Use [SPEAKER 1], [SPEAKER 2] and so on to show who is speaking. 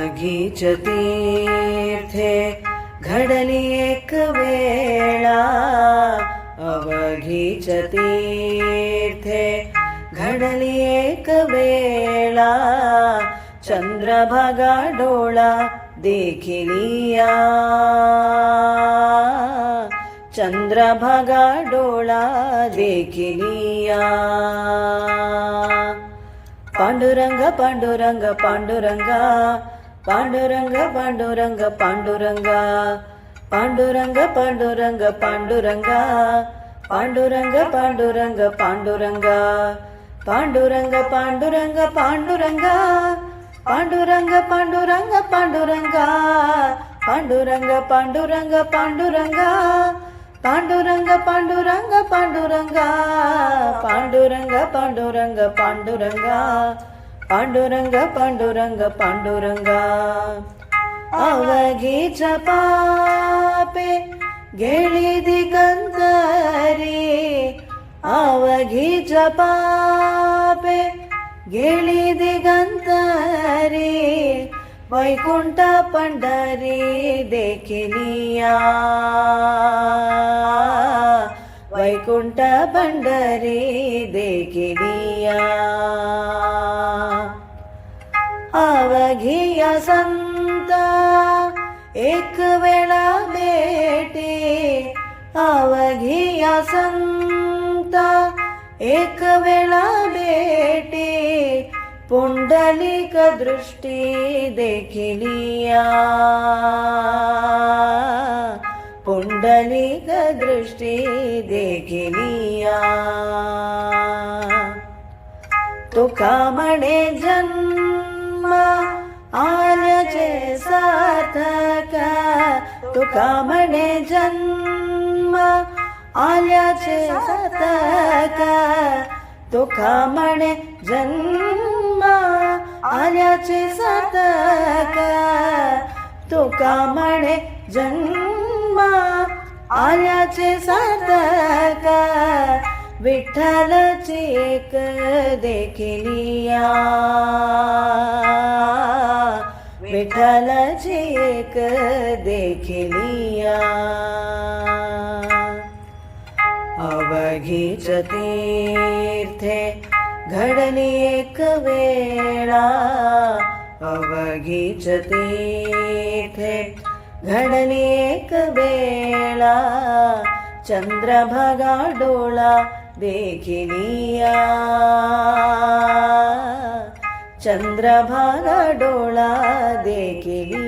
[SPEAKER 1] अवघीच तीर्थे घडली एक वेळा, अवघीच तीर्थे घडली एक वेळा, चंद्रभागा डोळा देखिलिया, चंद्रभागा डोळा देखिलिया. पांडुरंग पांडुरंग पांडुरंगा, पांडुरंग पांडुरंग पांडुरंगा, पांडुरंग पांडुरंग पांडुरंगा, पांडुरंग पांडुरंग पांडुरंगा, पांडुरंग पांडुरंग पांडुरंगा, पांडुरंग पांडुरंग पांडुरंगा, पांडुरंग पांडुरंग पांडुरंगा, पांडुरंग पांडुरंग पांडुरंगा, पांडुरंग पांडुरंग पांडुरंगा, पांडुरंग पांडुरंग पांडुरंगा. अवघीच पापे गेली दिगंतरी, अवघीच पापे गेली दिगंतरी, वैकुंठ पंढरी देखिलिया, वैकुंठ पंढरी देखिलिया. अवघिया संत एक वेळा भेटे, अवघिया संत एक वेळा भेटे, पुंडलिक दृष्टी देखिलिया, पुंडलिक दृष्टी देखिलिया. तुका म्हणे जन्म आल्याचे सार्थक, तुका म्हणे जन्म आल्याचे सार्थक, तुका म्हणे जन्म आल्याचे सार्थक, तुका म्हणे जन्म आल्याचे सार्थक, विठ्ठलची एक देखिलिया, विठ्ठलची एक देखिलिया. अवघीच तीर्थे घडली एक वेळा, अवघीच तीर्थे घडली एक वेळा, चंद्रभागा डोळा देखिलिया, चंद्रभागा डोळा देखिलिया.